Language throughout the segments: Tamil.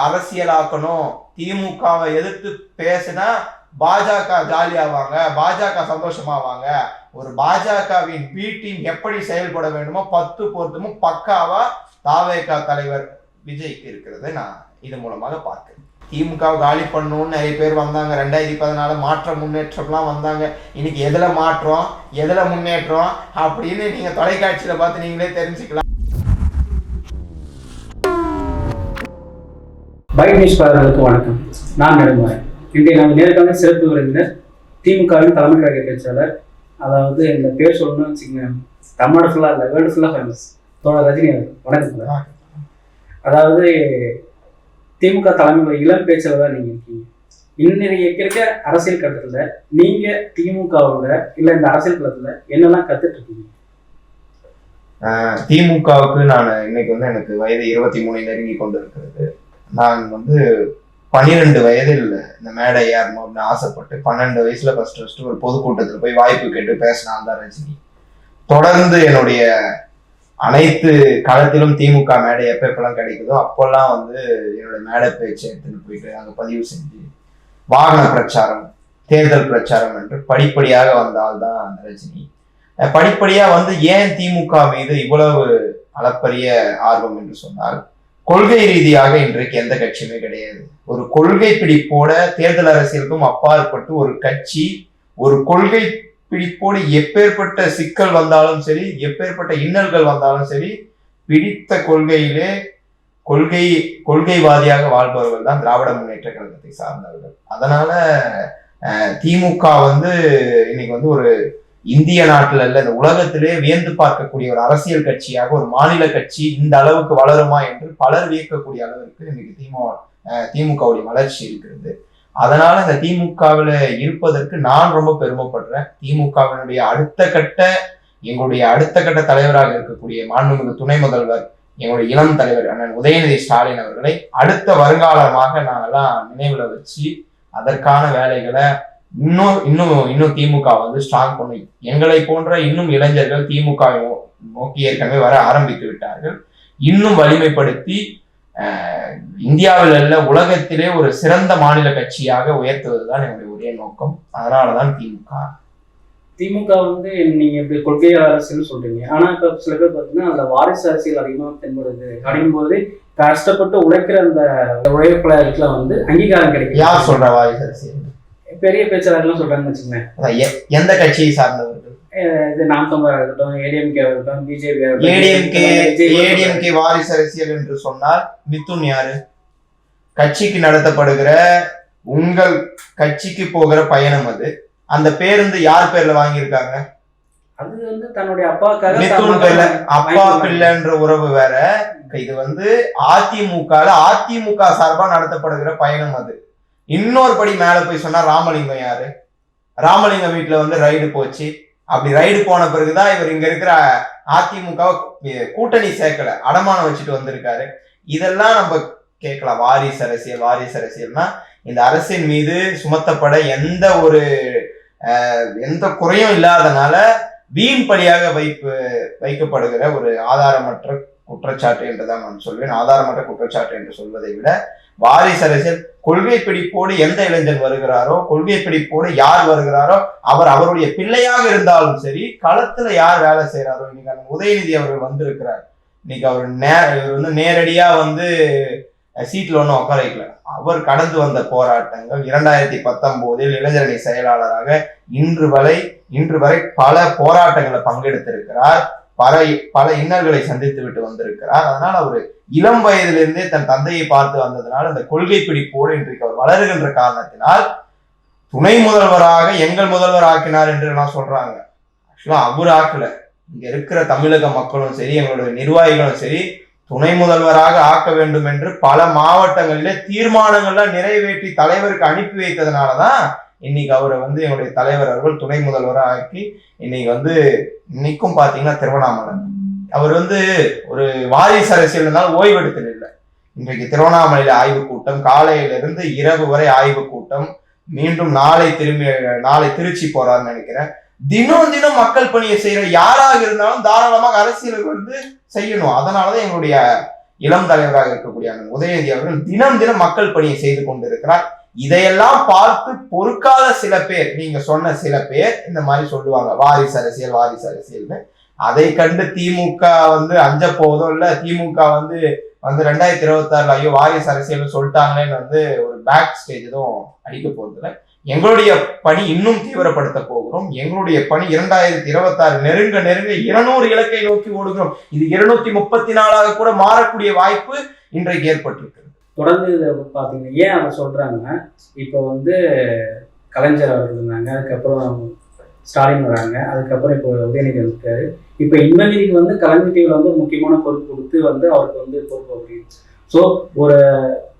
அரசியலாக்கணும், திமுகவை எதிர்த்து பேசினா பாஜக ஜாலியாவாங்க, பாஜக சந்தோஷமாவாங்க. ஒரு பாஜகவின் பி டீம் எப்படி செயல்பட வேண்டுமோ 10 பொருத்தமும் பக்காவா தாவேகா தலைவர் விஜய்க்கு இருக்கிறது நான் இது மூலமாக பார்க்கிறேன். திமுக காலி பண்ணணும்னு நிறைய பேர் வந்தாங்க. 2014 மாற்ற முன்னேற்றம்லாம் வந்தாங்க. இன்னைக்கு எதுல மாற்றம், எதுல முன்னேற்றம் அப்படின்னு நீங்க தொலைக்காட்சியில பார்த்து நீங்களே தெரிஞ்சுக்கலாம். பைட் நியூஸ் பார்வையாளர்களுக்கு வணக்கம். நான் நெடுமாறன். இன்றைய நம்ம நேர்காண சிறப்பு விருந்தினர் திமுகவின் தலைமை கழக பேச்சாளர், அதாவது இந்த பேர் சொல்லணும்னு வச்சுக்கோங்க, தமிழ்நாடு ஃபுல்லாக இல்லை, வேர்ல்டு ஃபுல்லாக ஃபேமஸ் தோழர் ரஜினி அவர்கள். வணக்கம். அதாவது திமுக தலைமையில் இளம் பேச்சாளர் தான் நீங்கள் இருக்கீங்க. இன்னைக்கு இருக்க அரசியல் கட்டத்தில் நீங்கள் திமுகவோட இல்லை இந்த அரசியல் களத்தில் என்னெல்லாம் கற்றுட்டு இருக்கீங்க? திமுகவுக்கு நான் இன்னைக்கு எனக்கு வயது 23 நெருங்கி கொண்டு இருக்கிறது. நான் 12 வயதில் இந்த மேடை ஏறணும் அப்படின்னு ஆசைப்பட்டு 12 வயசுல ஃபர்ஸ்ட் ஒரு பொதுக்கூட்டத்தில் போய் வாய்ப்பு கேட்டு பேசினான் தான் ரஜினி. தொடர்ந்து என்னுடைய அனைத்து களத்திலும் திமுக மேடை எப்பெல்லாம் கிடைக்குதோ அப்பெல்லாம் என்னோட மேடை பேச்சு எடுத்துட்டு போயிட்டு அங்கே பதிவு செஞ்சு வாகன பிரச்சாரம், தேர்தல் பிரச்சாரம் என்று படிப்படியாக வந்தால் தான் அந்த ரஜினி. படிப்படியா ஏன் திமுக மீது இவ்வளவு அளப்பரிய ஆர்வம் என்று சொன்னால், கொள்கை ரீதியாக இன்றைக்கு எந்த கட்சியுமே கிடையாது. ஒரு கொள்கை பிடிப்போட தேர்தல் அரசியலுக்கும் அப்பாற்பட்டு ஒரு கட்சி ஒரு கொள்கை பிடிப்போடு எப்பேற்பட்ட சிக்கல் வந்தாலும் சரி, எப்பேற்பட்ட இன்னல்கள் வந்தாலும் சரி, பிடித்த கொள்கையிலே கொள்கைவாதியாக வாழ்பவர்கள் தான் திராவிட முன்னேற்ற கழகத்தை சார்ந்தவர்கள். அதனால திமுக இன்னைக்கு ஒரு இந்திய நாட்டில் இல்ல, இந்த உலகத்திலே வியந்து பார்க்கக்கூடிய ஒரு அரசியல் கட்சியாக ஒரு மாநில கட்சி இந்த அளவுக்கு வளருமா என்று பலர் வியக்கக்கூடிய அளவிற்கு இன்னைக்கு திமுகவுடைய வளர்ச்சி இருக்கிறது. அதனால இந்த திமுகவில் இருப்பதற்கு நான் ரொம்ப பெருமைப்படுறேன். திமுகவினுடைய எங்களுடைய அடுத்த கட்ட தலைவராக இருக்கக்கூடிய மாண்புமிகு துணை முதல்வர், எங்களுடைய இளம் தலைவர் அண்ணன் உதயநிதி ஸ்டாலின் அவர்களை அடுத்த வருங்காலமாக நாங்கெல்லாம் நினைவுல வச்சு அதற்கான வேலைகளை இன்னும் திமுக ஸ்ட்ராங் பண்ணி, எங்களை போன்ற இன்னும் இளைஞர்கள் திமுக நோக்கி ஏற்கனவே வர ஆரம்பித்து விட்டார்கள். இன்னும் வலிமைப்படுத்தி இந்தியாவில் அல்ல உலகத்திலே ஒரு சிறந்த மாநில கட்சியாக உயர்த்துவதுதான் என்னுடைய ஒரே நோக்கம். அதனாலதான் திமுக நீங்க இப்படி கொள்கையாளர் அரசியல் சொல்றீங்க. ஆனா இப்ப சில பேர் பார்த்தீங்கன்னா அந்த வாரிசு அரசியல் அதிகமாக தென்படுது அப்படிங்கும் போது கஷ்டப்பட்டு உழைக்கிற அந்த உழைப்பாளர்களுக்குல அங்கீகாரம் கிடைக்கும். யார் சொல்ற வாரிசு அரசியல்? பெரிய பேச்சாளர்லாம் சொல்றாங்கன்னு வச்சுக்கோங்க. எந்த கட்சியை சார்ந்தவர்கள்? இது நாம் தமிழர் இருக்கட்டும், ஏடிஎம்கே இருக்கட்டும், பிஜேபி, ஏடிஎம்கே வாரிசு அரசியல் என்று சொன்னால் மிதுன் யாரு? கட்சிக்கு நடத்தப்படுகிற உங்கள் கட்சிக்கு போகிற பயணம் அது. அந்த பேருந்து யார் பேர்ல வாங்கியிருக்காங்க? அது தன்னுடைய அப்பாவுக்காக. மிதுன் பேர்ல அப்பா பிள்ளைன்ற உறவு வேற. இது அதிமுக சார்பா நடத்தப்படுகிற பயணம் அது. இன்னொரு படி மேல போய் சொன்னா ராமலிங்கம் யாரு? ராமலிங்கம் வீட்டுல ரைடு போச்சு. அப்படி ரைடு போன பிறகுதான் இவர் இங்க இருக்கிற அதிமுக கூட்டணி சேர்க்கல, அடமானம் வச்சுட்டு வந்திருக்காரு. இதெல்லாம் நம்ம கேட்கலாம். வாரிசு அரசியல்னா இந்த அரசின் மீது சுமத்தப்பட எந்த குறையும் இல்லாதனால வீண் பலியாக வைக்கப்படுகிற ஒரு ஆதாரமற்ற குற்றச்சாட்டு என்றுதான் நான் சொல்வேன். ஆதாரமற்ற குற்றச்சாட்டு என்று சொல்வதை விட வாரிசு அரசியல், கொள்கை பிடிப்போடு எந்த இளைஞன் வருகிறாரோ, கொள்கை பிடிப்போடு யார் வருகிறாரோ அவருடைய பிள்ளையாக இருந்தாலும் சரி, களத்துல யார் வேலை செய்யறாரோ. இன்னைக்கு உதயநிதி அவர்கள் வந்திருக்கிறார். இன்னைக்கு அவர் நேரடியா சீட்ல ஒன்றும் உட்கார வைக்கல. அவர் கடந்து வந்த போராட்டங்கள் 2019 இளைஞரணி செயலாளராக இன்று வரை பல போராட்டங்களை பங்கெடுத்திருக்கிறார். பல இன்னல்களை சந்தித்து விட்டு வந்திருக்கிறார். அதனால அவர் இளம் வயதிலிருந்தே தன் தந்தையை பார்த்து வந்ததுனால அந்த கொள்கை பிடிப்போடு இன்றைக்கு அவர் வளருகின்ற காரணத்தினால் துணை முதல்வராக எங்கள் முதல்வர் ஆக்கினார் என்று எல்லாம் சொல்றாங்க. ஆக்சுவலா அவர் ஆக்கல. இங்க இருக்கிற தமிழக மக்களும் சரி, எங்களுடைய நிர்வாகிகளும் சரி, துணை முதல்வராக ஆக்க வேண்டும் என்று பல மாவட்டங்களிலே தீர்மானங்கள்லாம் நிறைவேற்றி தலைவருக்கு அனுப்பி வைத்ததுனாலதான் இன்னைக்கு அவரை எங்களுடைய தலைவர் அவர்கள் துணை முதல்வராக ஆக்கி இன்னைக்கும் பாத்தீங்கன்னா திருவண்ணாமலை அவர் ஒரு வாரிசு அரசியல் இருந்தாலும் ஓய்வெடுத்தல் இல்லை. இன்றைக்கு திருவண்ணாமலையில ஆய்வு கூட்டம், காலையிலிருந்து இரவு வரை ஆய்வு கூட்டம். மீண்டும் நாளை திருச்சி போறாருன்னு நினைக்கிறேன். தினம் மக்கள் பணியை செய்யற யாராக இருந்தாலும் தாராளமாக அரசியலுக்கு செய்யணும். அதனாலதான் எங்களுடைய இளம் தலைவராக இருக்கக்கூடிய அண்ணன் உதயநிதி அவர்கள் தினம் தினம் மக்கள் பணியை செய்து கொண்டிருக்கிறார். இதையெல்லாம் பார்த்து பொறுக்காத சில பேர், நீங்க சொன்ன சில பேர் இந்த மாதிரி சொல்லுவாங்க வாரிசு அரசியல் வாரிசு அரசியல்னு. அதை கண்டு திமுக அஞ்ச போவதும் இல்ல, திமுக வந்து 2026 ஐயோ வாரிசு அரசியல் சொல்லிட்டாங்களேன்னு ஒரு பேக் ஸ்டேஜ் எதுவும் அடிக்க போறது இல்லை. எங்களுடைய பணி இன்னும் தீவிரப்படுத்த போகிறோம். எங்களுடைய பணி 2026 நெருங்க நெருங்க 200 இலக்கை நோக்கி ஓடுகிறோம். இது 234 கூட மாறக்கூடிய வாய்ப்பு இன்றைக்கு ஏற்பட்டிருக்கு. தொடர்ந்து இதை பார்த்தீங்கன்னா ஏன் அதை சொல்றாங்கன்னா, இப்போ கலைஞர் அவர்கள் இருந்தாங்க, அதுக்கப்புறம் ஸ்டாலின் வராங்க, அதுக்கப்புறம் இப்போ உதயநிதி இருக்காரு. இப்போ இன்பநிதிக்கு கலைஞர் டிவியில் ஒரு முக்கியமான பொறுப்பு கொடுத்து அவருக்கு பொறுப்பு அப்படின்னு. ஸோ ஒரு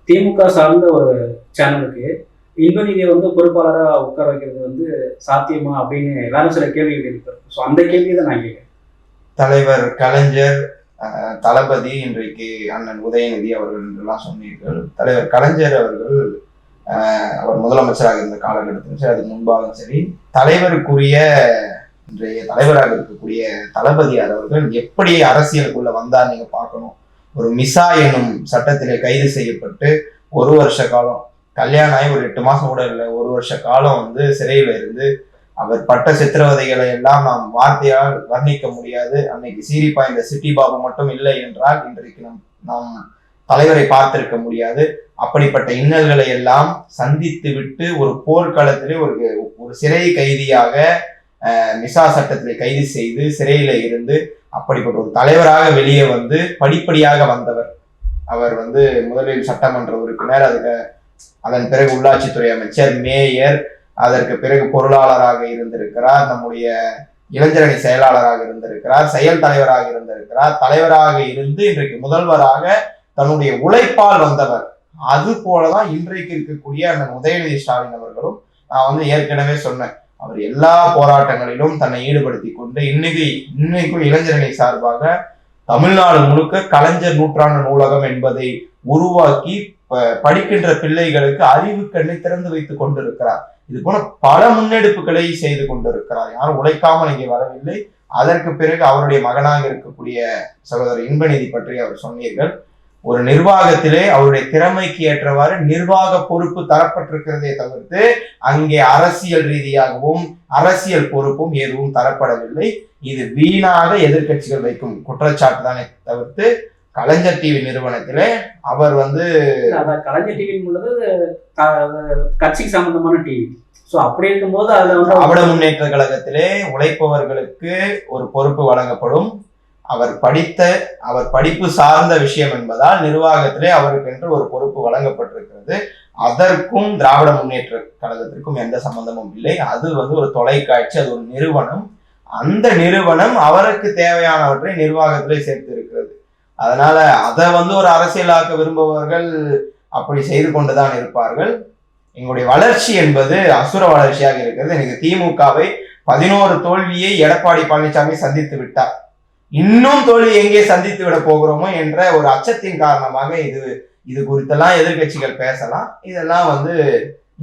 திமுக சார்ந்த ஒரு சேனலுக்கு இன்பநிதியை பொறுப்பாளராக உட்கார வைக்கிறது சாத்தியமா அப்படின்னு எல்லாரும் சில கேள்விகள் இருப்பாரு. ஸோ அந்த கேள்வி தான் நான் கேட்கிறேன். தலைவர் கலைஞர், தளபதி, இன்றைக்கு அண்ணன் உதயநிதி அவர்கள் என்றெல்லாம் சொன்னீர்கள். தலைவர் கலைஞர் அவர்கள் அவர் முதலமைச்சராக இருந்த காலகட்டத்திலும் சரி, அதுக்கு முன்பாகவும் சரி, தலைவருக்குரிய இன்றைய தலைவராக இருக்கக்கூடிய தளபதியார் அவர்கள் எப்படி அரசியலுக்குள்ள வந்தார் நீங்க பார்க்கணும். ஒரு மிசா எனும் சட்டத்திலே கைது செய்யப்பட்டு 1 வருஷ காலம், கல்யாணம் ஆகி ஒரு 8 மாசம் கூட இல்லை, 1 வருஷ காலம் சிறையில இருந்து அவர் பட்ட சித்திரவதைகளை எல்லாம் நாம் வார்த்தையால் வர்ணிக்க முடியாது. அன்னைக்கு சீரிப்பா இந்த சிட்டி பாபு மட்டும் இல்லை என்றால் இன்றைக்கு நாம் தலைவரை பார்த்திருக்க முடியாது. அப்படிப்பட்ட இன்னல்களை எல்லாம் சந்தித்து விட்டு ஒரு போர்க்களத்திலே ஒரு சிறை கைதியாக மிசா சட்டத்திலே கைது செய்து சிறையில இருந்து அப்படிப்பட்ட ஒரு தலைவராக வெளியே படிப்படியாக வந்தவர். அவர் முதலில் சட்டமன்ற உறுப்பினர், அதன் பிறகு உள்ளாட்சித்துறை அமைச்சர், மேயர், அதற்கு பிறகு பொருளாளராக இருந்திருக்கிறார், நம்முடைய இளைஞரணி செயலாளராக இருந்திருக்கிறார், செயல் தலைவராக இருந்திருக்கிறார், தலைவராக இருந்து இன்றைக்கு முதல்வராக தன்னுடைய உழைப்பால் வந்தவர். அது போலதான் இன்றைக்கு இருக்கக்கூடிய அந்த உதயநிதி ஸ்டாலின் அவர்களும். நான் ஏற்கனவே சொன்னேன், அவர் எல்லா போராட்டங்களிலும் தன்னை ஈடுபடுத்தி கொண்டு இன்னைக்கும் இளைஞரணி சார்பாக தமிழ்நாடு முழுக்க கலைஞர் நூற்றாண்டு நூலகம் என்பதை உருவாக்கி படிக்கின்ற பிள்ளைகளுக்கு அறிவு கண்ணை திறந்து வைத்துக் கொண்டிருக்கிறார். இது போல பல முன்னெடுப்புகளை செய்து கொண்டிருக்கிறார். யாரும் உழைக்காமல் இங்கே வரவில்லை. அதற்கு பிறகு அவருடைய மகனாக இருக்கக்கூடிய சகோதரர் இன்பநிதி பற்றி அவர் சொன்னீர்கள். ஒரு நிர்வாகத்திலே அவருடைய திறமைக்கு ஏற்றவாறு நிர்வாக பொறுப்பு தரப்பட்டிருக்கிறதே தவிர்த்து அங்கே அரசியல் ரீதியாகவும் அரசியல் பொறுப்பும் எதுவும் தரப்படவில்லை. இது வீணாக எதிர்கட்சிகள் வைக்கும் குற்றச்சாட்டு தானே தவிர்த்து கலைஞர் டிவி நிறுவனத்திலே அவர் கலைஞர் டிவி கட்சிக்கு சம்பந்தமான டிவி. ஸோ அப்படி இருக்கும்போது திராவிட முன்னேற்ற கழகத்திலே உழைப்பவர்களுக்கு ஒரு பொறுப்பு வழங்கப்படும். அவர் படிப்பு சார்ந்த விஷயம் என்பதால் நிர்வாகத்திலே அவருக்கு என்று ஒரு பொறுப்பு வழங்கப்பட்டிருக்கிறது. அதற்கும் திராவிட முன்னேற்ற கழகத்திற்கும் எந்த சம்பந்தமும் இல்லை. அது ஒரு தொலைக்காட்சி, அது ஒரு நிறுவனம். அந்த நிறுவனம் அவருக்கு தேவையானவற்றை நிர்வாகத்திலே சேர்த்து இருக்கிறது. அதனால அதை ஒரு அரசியலாக்க விரும்புபவர்கள் அப்படி செய்து கொண்டுதான் இருப்பார்கள். எங்களுடைய வளர்ச்சி என்பது அசுர வளர்ச்சியாக இருக்கிறது. எனக்கு திமுகவை 11 தோல்வியை எடப்பாடி பழனிசாமி சந்தித்து விட்டார். இன்னும் தோல்வி எங்கே சந்தித்து விட போகிறோமோ என்ற ஒரு அச்சத்தின் காரணமாக இது குறித்தெல்லாம் எதிர்கட்சிகள் பேசலாம். இதெல்லாம்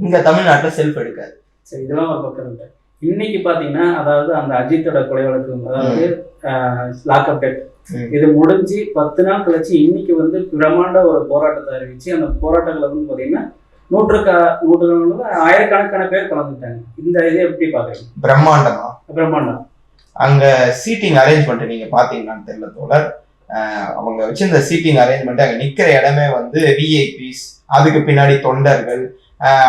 இங்க தமிழ்நாட்டுல செல்ஃப் எடுக்காது. சரி, இதெல்லாம் ஒரு பக்கம். இன்னைக்கு பாத்தீங்கன்னா, அதாவது அந்த அஜித்தோட கொலை வழக்கு, அதாவது லாக்அப் டெத், இது முடிஞ்சு 10 நாள் கழிச்சு இன்னைக்கு பிரமாண்ட ஒரு போராட்டத்தை அறிவிச்சு அந்த போராட்டங்கள் பாத்தீங்கன்னா நூற்றுக்கணக்கான ஆயிரக்கணக்கான பேர் கலந்துட்டாங்க. இந்த இதை எப்படி பாக்குறீங்க? பிரம்மாண்டம். அங்க சீட்டிங் அரேஞ்ச்மெண்ட் நீங்க பாத்தீங்கன்னு தெரியல தோழர். அவங்க வச்சிருந்த சீட்டிங் அரேஞ்ச்மெண்ட், அங்க நிக்கிற இடமே விஐபிஸ், அதுக்கு பின்னாடி தொண்டர்கள்,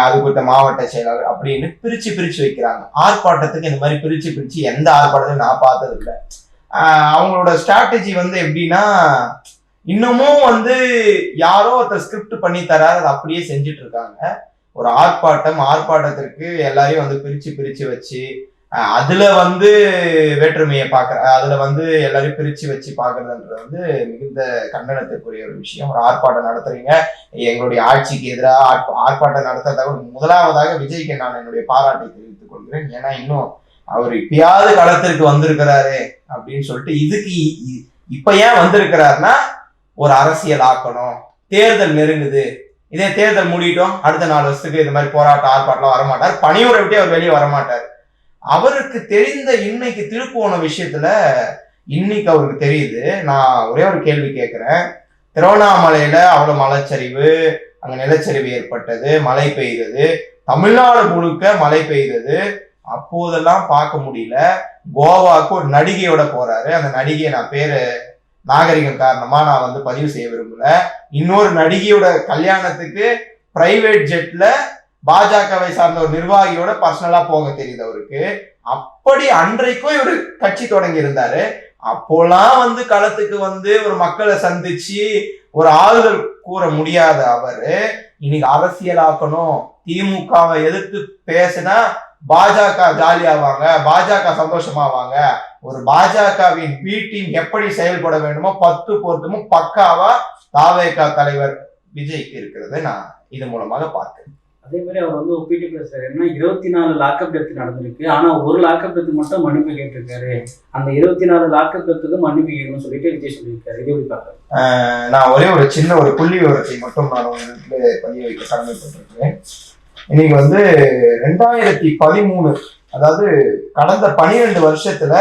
அது குறித்த மாவட்ட செயலாளர் அப்படின்னு பிரிச்சு வைக்கிறாங்க. ஆர்ப்பாட்டத்துக்கு இந்த மாதிரி பிரிச்சு எந்த ஆர்ப்பாட்டத்தையும் நான் பார்த்தது இல்லை. அவங்களோட ஸ்ட்ராட்டஜி எப்படின்னா, இன்னமும் யாரோ ஒருத்தர் ஸ்கிரிப்ட் பண்ணி தராரு, அதை அப்படியே செஞ்சுட்டு இருக்காங்க. ஒரு ஆர்ப்பாட்டத்திற்கு எல்லாரையும் பிரிச்சு வச்சு அதுல வேற்றுமையை பாக்குற, அதுல எல்லாரையும் பிரிச்சு வச்சு பாக்குறதுன்றது மிகுந்த கண்டனத்திற்குரிய ஒரு விஷயம். ஒரு ஆர்ப்பாட்டம் நடத்துறீங்க, எங்களுடைய ஆட்சிக்கு எதிராக ஆர்ப்பாட்டம் நடத்துறதாக முதலாவதாக விஜய்க்கு நான் என்னுடைய பாராட்டை தெரிவித்துக் கொள்கிறேன். ஏன்னா இன்னும் அவர் இப்பயாவது களத்திற்கு வந்திருக்கிறாரு அப்படின்னு சொல்லிட்டு, இதுக்கு இப்ப ஏன் வந்திருக்கிறாருன்னா ஒரு அரசியல் ஆக்கணும், தேர்தல் நெருங்குது, இதே தேர்தல் மூடிட்டோம் அடுத்த 4 வருஷத்துக்கு இந்த மாதிரி போராட்டம் ஆர்ப்பாட்டம் வரமாட்டார், பணியுறை விட்டே அவர் வெளியே வரமாட்டார். அவருக்கு தெரிந்த இன்னைக்கு திருப்புவன விஷயத்துல இன்னைக்கு அவருக்கு தெரியுது. நான் ஒரே ஒரு கேள்வி கேட்கிறேன். திருவண்ணாமலையில அவ்வளவு மலைச்சரிவு, அங்க நிலச்சரிவு ஏற்பட்டது, மழை பெய்தது, தமிழ்நாடு முழுக்க மழை பெய்தது. அப்போதெல்லாம் பார்க்க முடியல. கோவாவுக்கு ஒரு நடிகையோட போறாரு. அந்த நடிகையை நான் பேரு நாகரிகம் காரணமா நான் பதிவு செய்ய விரும்பல. இன்னொரு நடிகையோட கல்யாணத்துக்கு பிரைவேட் ஜெட்ல பாஜகவை சார்ந்த ஒரு நிர்வாகியோட பர்சனலா போக தெரியுது அவருக்கு. அப்படி அன்றைக்கும் இவர் கட்சி தொடங்கி இருந்தாரு. அப்போலாம் களத்துக்கு ஒரு மக்களை சந்திச்சு ஒரு ஆறுதல் கூற முடியாத அவரு இன்னைக்கு அரசியலாக்கணும், திமுகவை எதிர்த்து பேசினா பாஜக ஜாலியாவாங்க, பாஜக சந்தோஷமாவாங்க, ஒரு பாஜகவின் பி டீம் எப்படி செயல்பட வேண்டுமோ 10 பொருத்தமும் பக்காவா தாவேகா தலைவர் விஜய்க்கு இருக்கிறது நான் இது மூலமாக பார்த்தேன். அதே மாதிரி அவர் ஒப்பிட்டு பேசுறாரு. ஏன்னா 24 லாக்அப் டெத் நடந்திருக்கு, ஆனா ஒரு லாக்அப் டெத்து மட்டும் மன்னிப்பு கேட்டிருக்காரு. அந்த 24 லாக்அப் டெத்துக்கு மன்னிப்பு கேட்கணும்னு சொல்லிட்டு விஜய் சொல்லியிருக்காரு. இது எப்படி பாக்குறாரு? நான் ஒரே ஒரு சின்ன ஒரு புள்ளி விவரத்தை மட்டும் நான் உங்களுக்கு பதிய வைக்க கடமைப்பட்டிருக்கிறேன். இன்னைக்கு 2013, அதாவது கடந்த 12 வருஷத்துல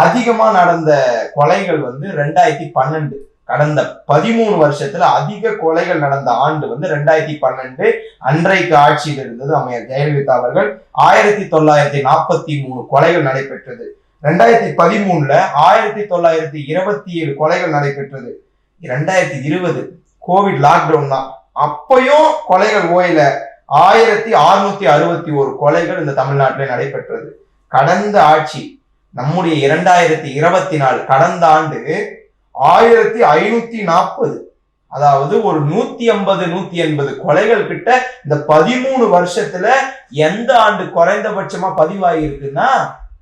அதிகமா நடந்த கொலைகள் 2012. கடந்த 13 வருஷத்துல அதிக கொலைகள் நடந்த ஆண்டு 2012. அன்றைக்கு ஆட்சியில் இருந்தது அம்மையார் ஜெயலலிதா அவர்கள். 1943 கொலைகள் நடைபெற்றது. 2013ல 1927 கொலைகள் நடைபெற்றது. 2020 கோவிட் லாக்டவுன் தான், அப்பயும் கொலைகள் ஓயல. 1661 கொலைகள் இந்த தமிழ்நாட்டில் நடைபெற்றது. கடந்த ஆட்சி நம்முடைய 2024 கடந்த ஆண்டு 1540, அதாவது ஒரு 150-180 கொலைகள் கிட்ட இந்த 13 வருஷத்துல எந்த ஆண்டு குறைந்தபட்சமா பதிவாகிருக்குன்னா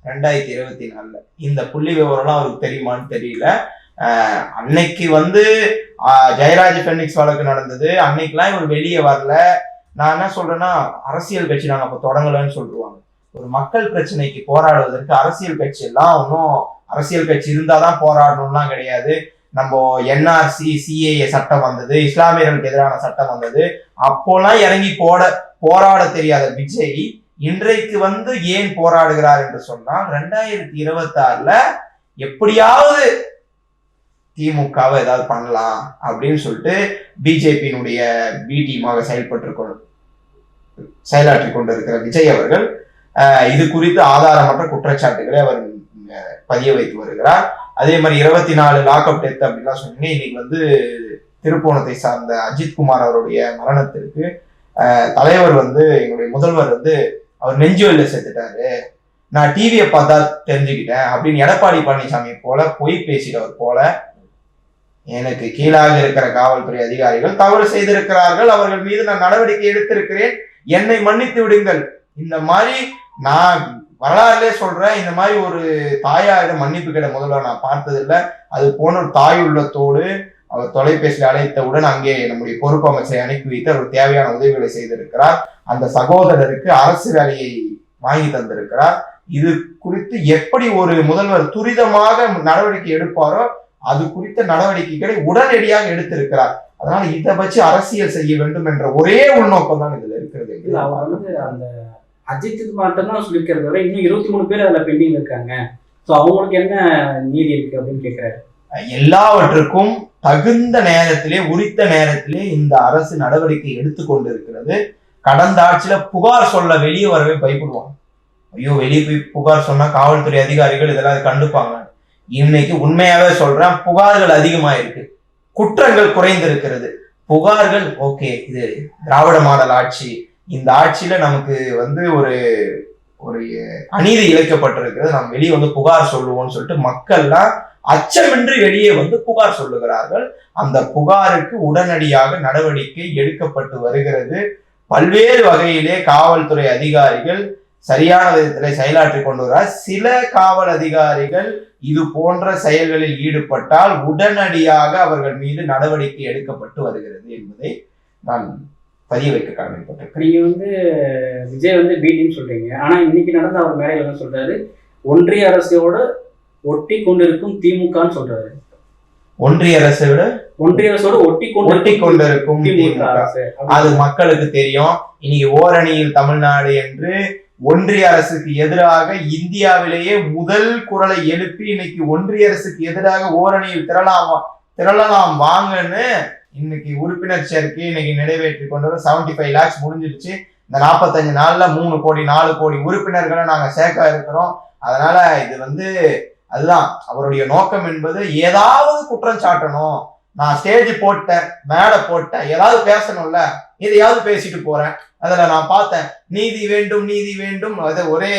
2024. இந்த புள்ளி விவரம்லாம் அவருக்கு தெரியுமான்னு தெரியல. அன்னைக்கு ஜெயராஜ் பெனிக்ஸ் வழக்கு நடந்தது. அன்னைக்கெல்லாம் இவர் வெளியே வரல. நான் என்ன சொல்றேன்னா, அரசியல் கட்சி நாங்க அப்ப தொடங்கலன்னு சொல்லுவாங்க. ஒரு மக்கள் பிரச்சனைக்கு போராடுவதற்கு அரசியல் கட்சி எல்லாம் ஒன்றும் அரசியல் கட்சி இருந்தாதான் போராடணும்லாம் கிடையாது. நம்ம என்ஆர்சி சிஏஏ சட்டம் வந்தது, இஸ்லாமியர்களுக்கு எதிரான சட்டம் வந்தது. அப்போலாம் இறங்கி போராட தெரியாத விஜய் இன்றைக்கு ஏன் போராடுகிறார் என்று சொன்னால் 2026ல எப்படியாவது திமுகவை ஏதாவது பண்ணலாம் அப்படின்னு சொல்லிட்டு பிஜேபியினுடைய பி டீமாக செயலாற்றிக் கொண்டிருக்கிற விஜய் அவர்கள் இது குறித்து ஆதாரமற்ற குற்றச்சாட்டுகளை அவர் பதிய வைத்து வருகிறார். அதே மாதிரி 24 லாக்அப் டெத் அப்படின்லாம் சொன்னீங்க. இன்னைக்கு திருப்போணத்தை சார்ந்த அஜித்குமார் அவருடைய மரணத்திற்கு தலைவர் எங்களுடைய முதல்வர் அவர் நெஞ்சுவலில சேர்த்துட்டாரு, நான் டிவியை பார்த்தா தெரிஞ்சுக்கிட்டேன் அப்படின்னு எடப்பாடி பழனிசாமி போல பொய் பேசிட்டவர் போல எனக்கு கீழாக இருக்கிற காவல்துறை அதிகாரிகள் தவறு செய்திருக்கிறார்கள், அவர்கள் மீது நான் நடவடிக்கை எடுத்திருக்கிறேன், என்னை மன்னித்து விடுங்கள். இந்த மாதிரி நான் வரலாறுலே சொல்றேன், இந்த மாதிரி ஒரு தாயாரிடம் மன்னிப்பு கேட்ட முதல்வர் நான் பார்த்ததில்லை. அது போன்ற ஒரு தாய் உள்ளத்தோடு அவர் தொலைபேசியில் அழைத்தவுடன் அங்கே நம்முடைய பொறுப்பு அமைச்சரை அனுப்பி வைத்து அவர் தேவையான உதவிகளை செய்திருக்கிறார். அந்த சகோதரருக்கு அரசு வேலையை வாங்கி தந்திருக்கிறார். இது குறித்து எப்படி ஒரு முதல்வர் துரிதமாக நடவடிக்கை எடுப்பாரோ அது குறித்த நடவடிக்கைகளை உடனடியாக எடுத்திருக்கிறார். அதனால இதை வச்சு அரசியல் செய்ய வேண்டும் என்ற ஒரே உள்நோக்கம் தான் இதுல இருக்கிறது. அவர் அந்த அஜித்துக்கு மட்டும் தான் சொல்லிக்கிறத விட இன்னும் 23 பேர் அதுல பெண்டிங் இருக்காங்க. ஸோ அவங்களுக்கு என்ன நீதி இருக்கு அப்படின்னு கேட்கிறாரு. எல்லாவற்றுக்கும் தகுந்த நேரத்திலே உரித்த நேரத்திலே இந்த அரசு நடவடிக்கை எடுத்துக்கொண்டு இருக்கிறது. கடந்த ஆட்சியில புகார் சொல்ல வெளியே வரவே பயப்படுவாங்க. ஐயோ வெளியே போய் புகார் சொன்னா காவல்துறை அதிகாரிகள் இதெல்லாம் கண்டுப்பாங்க. இன்னைக்கு உண்மையாவே சொல்றேன், புகார்கள் அதிகமாயிருக்கு, குற்றங்கள் குறைந்திருக்கிறது. புகார்கள் ஓகே, இது திராவிட மாடல் ஆட்சி, இந்த ஆட்சியில நமக்கு ஒரு ஒரு அநீதி இழைக்கப்பட்டிருக்கிறது, நம்ம வெளியே புகார் சொல்லுவோம்னு சொல்லிட்டு மக்கள்லாம் அச்சமின்றி வெளியே புகார் சொல்லுகிறார்கள். அந்த புகாருக்கு உடனடியாக நடவடிக்கை எடுக்கப்பட்டு வருகிறது. பல்வேறு வகையிலே காவல்துறை அதிகாரிகள் சரியான விதத்திலே செயலாற்றி கொண்டு வருகிறார். சில காவல் அதிகாரிகள் இது போன்ற செயல்களில் ஈடுபட்டால் உடனடியாக அவர்கள் மீது நடவடிக்கை எடுக்கப்பட்டு வருகிறது என்பதை நான் பதிய வைக்க கடமைப்பட்டிருக்கேன். நீங்க விஜய் பிடின்னு சொல்றீங்க, ஆனா இன்னைக்கு நடந்த அவர் மேடையில என்ன சொல்றாரு, ஒன்றிய அரசோட ஒட்டி கொண்டிருக்கும் திமுகன்னு சொல்றாரு. ஒன்றிய அரசை விட ஒன்றிய அரசோட ஒட்டி கொண்டிருக்கும் திமுக, அது மக்களுக்கு தெரியும். இன்னைக்கு ஓரணியில் தமிழ்நாடு என்று ஒன்றிய அரசுக்கு எதிராக இந்தியாவிலேயே முதல் குரலை எழுப்பி இன்னைக்கு ஒன்றிய அரசுக்கு எதிராக ஓரணியில் திரளாமா திரளலாம் வாங்கன்னு இன்னைக்கு உறுப்பினர் சேர்க்கை இன்னைக்கு நிறைவேற்றி கொண்டு வர 75 lakhs முடிஞ்சிருச்சு. இந்த 45 நாள்ல 3 கோடி 4 கோடி உறுப்பினர்களை நாங்க சேர்க்க இருக்கிறோம். அதனால இது அதுதான் அவருடைய நோக்கம் என்பது ஏதாவது குற்றம் சாட்டணும். நான் ஸ்டேஜ் போட்டேன், மேடை போட்டேன், ஏதாவது பேசணும்ல, எதையாவது பேசிட்டு போறேன். அதுல நான் பார்த்தேன் நீதி வேண்டும் நீதி வேண்டும், அது ஒரே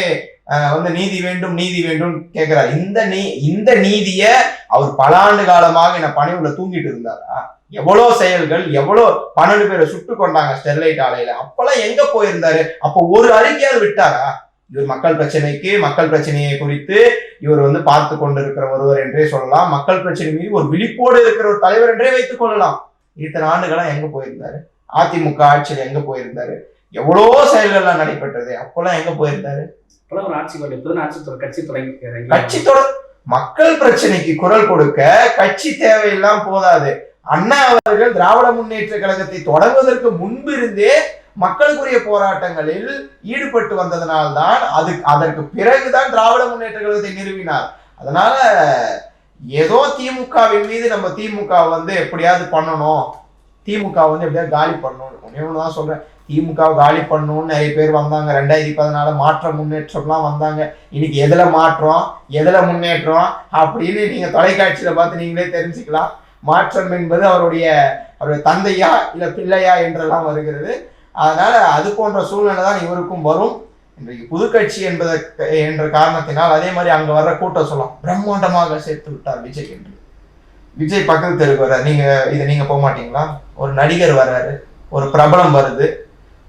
நீதி வேண்டும் நீதி வேண்டும் கேட்கிறார். இந்த நீதிய அவர் பல ஆண்டு காலமாக என்ன பணிவுல தூங்கிட்டு இருந்தாரா? எவ்வளவு செயல்கள், எவ்வளவு 12 பேரை சுட்டு கொண்டாங்க ஸ்டெர்லைட் ஆலையில, அப்பெல்லாம் எங்க போயிருந்தாரு? அப்போ ஒரு அறிக்கையாவது விட்டாரா? இவர் மக்கள் பிரச்சனையை குறித்து இவர் பார்த்து கொண்டிருக்கிற ஒருவர் என்றே சொல்லலாம். மக்கள் பிரச்சனை மீது ஒரு விழிப்போடு இருக்கிற ஒரு தலைவர் என்றே வைத்துக் கொள்ளலாம். இத்தனை ஆண்டுகளா எங்க போயிருந்தாரு? அதிமுக ஆட்சியில் எங்க போயிருந்தாரு? எவ்வளோ செயல்கள்லாம் நடைபெற்றது, அப்பெல்லாம் எங்க போயிருந்தாரு? கட்சி மக்கள் பிரச்சனைக்கு குரல் கொடுக்க கட்சி தேவையெல்லாம் போதாது. அண்ணா அவர்கள் திராவிட முன்னேற்ற கழகத்தை தொடங்குவதற்கு முன்பிருந்தே மக்களுக்குரிய போராட்டங்களில் ஈடுபட்டு வந்ததனால்தான் அதற்கு பிறகுதான் திராவிட முன்னேற்ற கழகத்தை நிறுவினார். அதனால ஏதோ திமுகவின் மீது நம்ம திமுக எப்படியாவது பண்ணணும், திமுக எப்படியாவது காலி பண்ணணும், ஒன்னுதான் சொல்றேன். திமுக காலி பண்ணணும்னு நிறைய பேர் வந்தாங்க. 2014 மாற்ற முன்னேற்றம்லாம் வந்தாங்க. இன்னைக்கு எதுல மாற்றம் எதுல முன்னேற்றம் அப்படின்னு நீங்க தொலைக்காட்சியில பார்த்து நீங்களே தெரிஞ்சுக்கலாம். மாற்றம் என்பது அவருடைய தந்தையா இல்ல பிள்ளையா என்றெல்லாம் வருகிறது. அதனால அது போன்ற சூழ்நிலை தான் இவருக்கும் வரும். இன்றைக்கு புதுக்கட்சி என்ற காரணத்தினால் அதே மாதிரி அங்க வர்ற கூட்டம் சொல்லலாம் பிரம்மாண்டமாக சேர்த்து விட்டார் விஜய் என்று. விஜய் பக்கத்து தெருக்கு வர்றாரு. நீங்க போக மாட்டீங்களா? ஒரு நடிகர் வர்றாரு, ஒரு பிரபலம் வருது,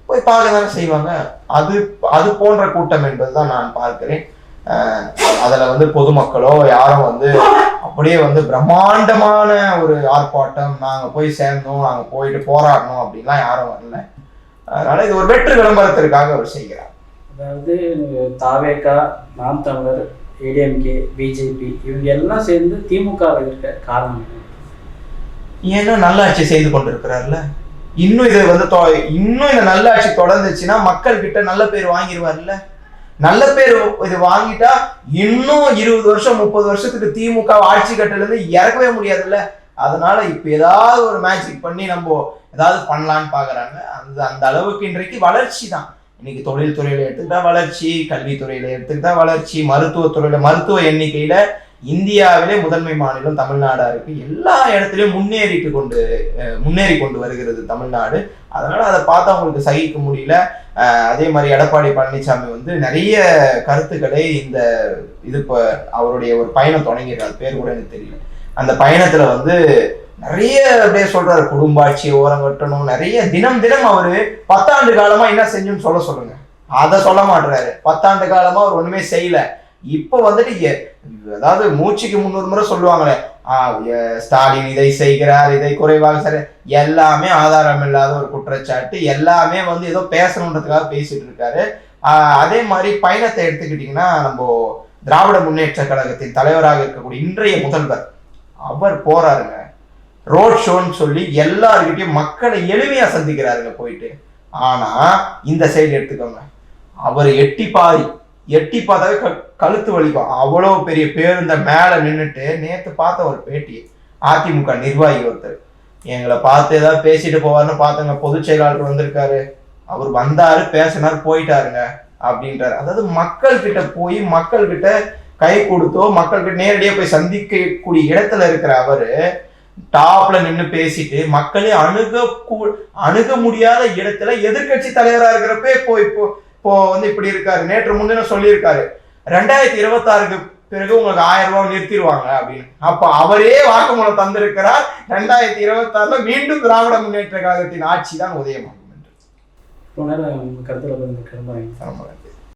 போய் பார்க்க தானே செய்வாங்க. அது போன்ற கூட்டம் என்பதுதான் நான் பார்க்கிறேன். அதுல பொதுமக்களோ யாரும் அப்படியே பிரம்மாண்டமான ஒரு ஆர்ப்பாட்டம், நாங்க போய் சேர்ந்தோம், நாங்க போயிட்டு போராடணும் அப்படின்லாம் யாரும் வரல. அதனால இது ஒரு வெற்று விளம்பரத்திற்காக அவர் செய்கிறார். அதாவது தாவேகா, நாம் தமிழர், ஏடிஎம்கே, பிஜேபி இவங்க எல்லாம் சேர்ந்து திமுக இருக்க காரணம் ஏன்னா நல்லாட்சி செய்து கொண்டிருக்கிறார்ல. இன்னும் இந்த நல்லாட்சி தொடர்ந்துச்சுன்னா மக்கள் கிட்ட நல்ல பேர் வாங்கிடுவார்ல. நல்ல பேர் இது வாங்கிட்டா இன்னும் 20 வருஷம் 30 வருஷத்துக்கு திமுக ஆட்சி கட்டில இருந்து இறக்கவே முடியாதுல்ல. அதனால இப்ப ஏதாவது ஒரு மேஜிக் பண்ணி நம்ம ஏதாவது பண்ணலான்னு பாக்குறாங்க. அந்த அளவுக்கு இன்றைக்கு வளர்ச்சி தான். இன்னைக்கு தொழில்துறையில எடுத்துக்கிட்டா வளர்ச்சி, கல்வித்துறையில எடுத்துக்கிட்டா வளர்ச்சி, மருத்துவத்துறையில மருத்துவ எண்ணிக்கையில இந்தியாவிலே முதன்மை மாநிலம் தமிழ்நாடா இருக்கு. எல்லா இடத்துலயும் முன்னேறி கொண்டு வருகிறது தமிழ்நாடு. அதனால அதை பார்த்து அவங்களுக்கு சகிக்க முடியல. அதே மாதிரி எடப்பாடி பழனிசாமி நிறைய கருத்துக்களை அவருடைய ஒரு பயணம் தொடங்கிடுறாரு, பேர் கூட எனக்கு தெரியல. அந்த பயணத்துல நிறைய அப்படியே சொல்றாரு, குடும்ப ஆட்சியை ஓரம் கட்டணும், நிறைய தினம் அவரு 10 ஆண்டு காலமா என்ன செஞ்சுன்னு சொல்லுங்க. அதை சொல்ல மாட்டுறாரு. 10 ஆண்டு காலமா அவர் ஒண்ணுமே செய்யல. இப்ப அதாவது மூச்சுக்கு 300 முறை சொல்லுவாங்களே, ஸ்டாலின் இதை செய்கிறார், இதை குறைவாக சரி, எல்லாமே ஆதாரம் இல்லாத ஒரு குற்றச்சாட்டு. எல்லாமே ஏதோ பேசணுன்றதுக்காக பேசிட்டு இருக்காரு. அதே மாதிரி பயணத்தை எடுத்துக்கிட்டீங்கன்னா, நம்ம திராவிட முன்னேற்ற கழகத்தின் தலைவராக இருக்கக்கூடிய இன்றைய முதல்வர் அவர் போறாருங்க, ரோட் ஷோன்னு சொல்லி எல்லாருக்கிட்டையும் மக்களை எளிமையா சந்திக்கிறாருங்க போயிட்டு. ஆனா இந்த சைடு எடுத்துக்கோங்க, அவர் எட்டி பார்த்தாவே கழுத்து வலிக்கும். அவ்வளவு பெரிய பேருந்த மேல நின்றுட்டு நேத்து பார்த்த ஒரு பேட்டி, அதிமுக நிர்வாகி ஒருத்தர் எங்களை பார்த்து ஏதாவது பேசிட்டு போவாருன்னு பார்த்தங்க. பொதுச் செயலாளர் வந்திருக்காரு, அவர் வந்தாரு, பேசினார், போயிட்டாருங்க அப்படின்றாரு. அதாவது மக்கள் கிட்ட போய் மக்கள் கிட்ட கை கொடுத்தோ மக்கள்கிட்ட நேரடியா போய் சந்திக்கக்கூடிய இடத்துல இருக்கிற அவரு டாப்ல நின்று பேசிட்டு மக்களே அணுக முடியாத இடத்துல எதிர்கட்சி தலைவரா இருக்கிறப்ப இப்போ இப்படி இருக்காரு. நேற்று முன்தினம் சொல்லியிருக்காரு 2026க்கு பிறகு உங்களுக்கு 1000 ரூபாய் நிறுத்திடுவாங்க அப்படின்னு. அப்ப அவரே வாக்குமூலம் தந்திருக்கிறார். 2026 மீண்டும் திராவிட முன்னேற்ற கழகத்தின் ஆட்சி தான் உதயமாகும் என்று. கருத்துல